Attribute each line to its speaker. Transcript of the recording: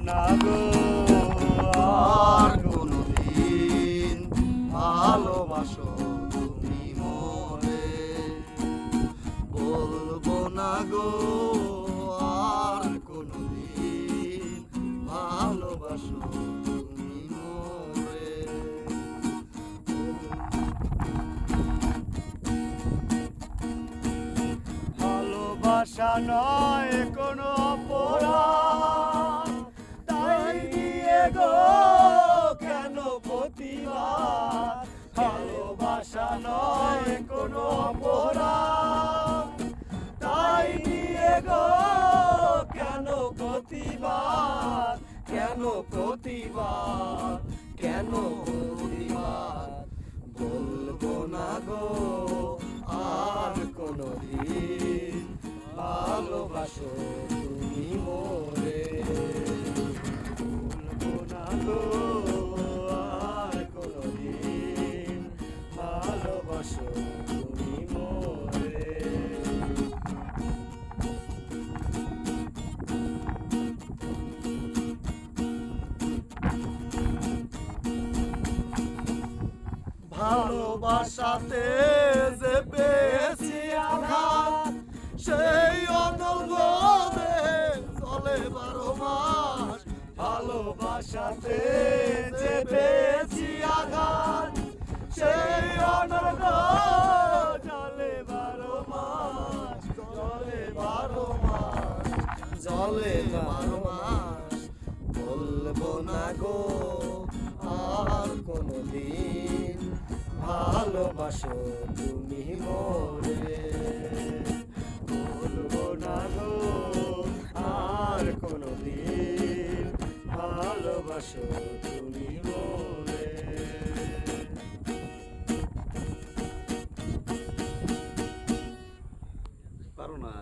Speaker 1: না গো আর কোনদিন ভালোবাসো তুমি মোরে, বলবো না গো আর কোনদিন ভালোবাসো তুমি মোরে। ভালোবাসা নয় কোনো অপরাধ, তাই দিয়ে গো কেন প্রতিবাদ। ভালোবাসা নয় কোনো অপরাধ, তাই দিয়ে গো কেন প্রতিবাদ, কেন প্রতিবাদ, কেন প্রতিবাদ। বলবো না গো আর কোনদিন ভালোবাসো তুমি মোরে, বলবো না গো আর কোনদিন ভালোবাসো তুমি মোরে। ভালোবাসাতে যে পেয়েছি আঘাত, সেই অনুভবে চলে 12 মাস। ভালোবাসাতে যে পেয়েছি আঘাত, সেই অনুভব চলে 12 মাস, চলে 12 মাস, চলে 12 মাস। বলবো না গো আর কোনদিন ভালোবাসো তুমি মোরে, বলবো না গো আর কোনদিন ভালোবাসো তুমি মোরে। পারো না।